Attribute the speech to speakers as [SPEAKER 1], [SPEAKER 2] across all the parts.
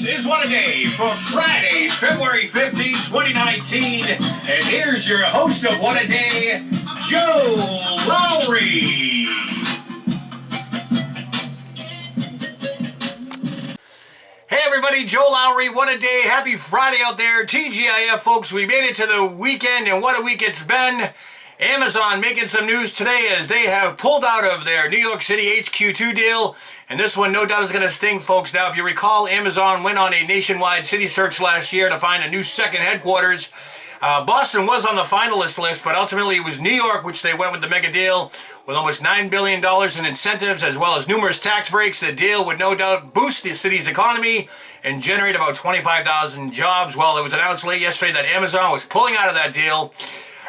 [SPEAKER 1] is What a Day for Friday, February 15, 2019. And here's your host of What a Day, Joe Lowry. Hey everybody, Joe Lowry, what a day. Happy Friday out there. TGIF folks, we made it to the weekend and what a week it's been. Amazon making some news today as they have pulled out of their New York City HQ2 deal. And this one no doubt is going to sting, folks. Now, if you recall, Amazon went on a nationwide city search last year to find a new second headquarters. Boston was on the finalist list, but ultimately it was New York, which they went with the mega deal with almost $9 billion in incentives as well as numerous tax breaks. The deal would no doubt boost the city's economy and generate about 25,000 jobs. Well, it was announced late yesterday that Amazon was pulling out of that deal.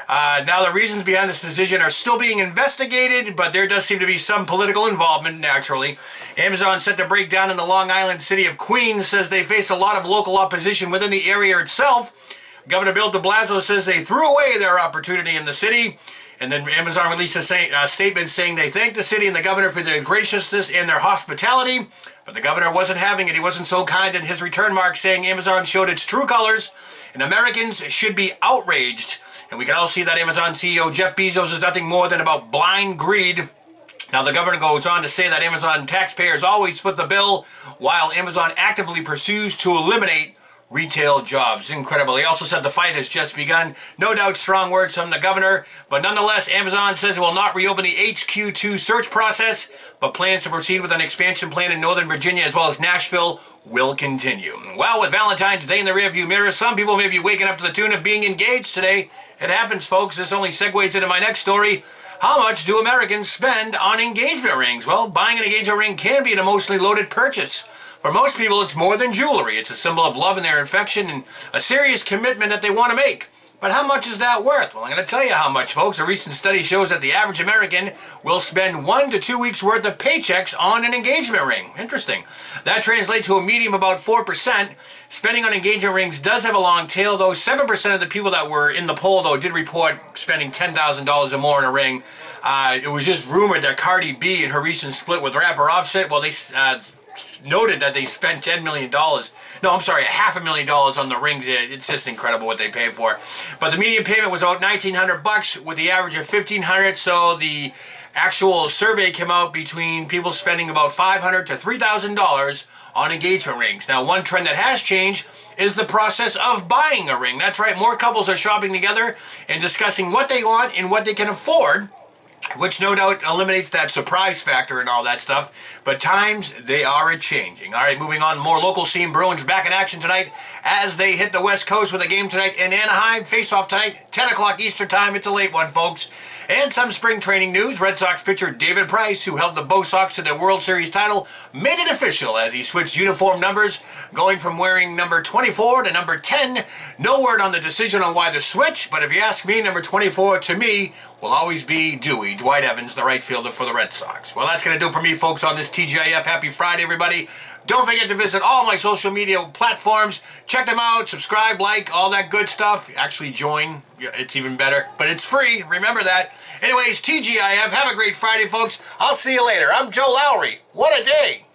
[SPEAKER 1] Now, the reasons behind this decision are still being investigated, but there does seem to be some political involvement, naturally. Amazon set to break down in the Long Island city of Queens says they face a lot of local opposition within the area itself. Governor Bill de Blasio says they threw away their opportunity in the city. And then Amazon released a statement saying they thank the city and the governor for their graciousness and their hospitality. But the governor wasn't having it. He wasn't so kind in his return mark, saying Amazon showed its true colors and Americans should be outraged. And we can all see that Amazon CEO Jeff Bezos is nothing more than about blind greed. Now, the governor goes on to say that Amazon taxpayers always foot the bill, while Amazon actively pursues to eliminate retail jobs. Incredible. He also said the fight has just begun. No doubt strong words from the governor, but nonetheless, Amazon says it will not reopen the HQ2 search process, but plans to proceed with an expansion plan in Northern Virginia as well as Nashville will continue. Well, with Valentine's Day in the rearview mirror, some people may be waking up to the tune of being engaged today. It happens, folks. This only segues into my next story. How much do Americans spend on engagement rings? Well, buying an engagement ring can be an emotionally loaded purchase. For most people, it's more than jewelry. It's a symbol of love and their affection and a serious commitment that they want to make. But how much is that worth? Well, I'm going to tell you how much, folks. A recent study shows that the average American will spend 1 to 2 weeks' worth of paychecks on an engagement ring. Interesting. That translates to a median of about 4%. Spending on engagement rings does have a long tail, though. 7% of the people that were in the poll, though, did report spending $10,000 or more on a ring. It was just rumored that Cardi B, in her recent split with rapper Offset, well, they noted that they spent $10 million. No, I'm sorry, $500,000 on the rings. It's just incredible what they pay for. But the median payment was about $1,900 with the average of $1,500. So the actual survey came out between people spending about $500 to $3,000 on engagement rings. Now, one trend that has changed is the process of buying a ring. That's right, more couples are shopping together and discussing what they want and what they can afford, which no doubt eliminates that surprise factor and all that stuff. But times, they are a-changing. All right, moving on, more local scene. Bruins back in action tonight as they hit the West Coast with a game tonight in Anaheim. Face-off tonight, 10 o'clock Eastern time. It's a late one, folks. And some spring training news. Red Sox pitcher David Price, who held the Bo Sox to their World Series title, made it official as he switched uniform numbers, going from wearing number 24 to number 10. No word on the decision on why the switch, but if you ask me, number 24 to me will always be Dewey, Dwight Evans, the right fielder for the Red Sox. Well, that's going to do for me, folks, on this TGIF. Happy Friday, everybody. Don't forget to visit all my social media platforms. Check them out, subscribe, like, all that good stuff. Actually join, it's even better, but it's free. Remember that. Anyways, TGIF, have a great Friday, folks. I'll see you later. I'm Joe Lowry. What a day.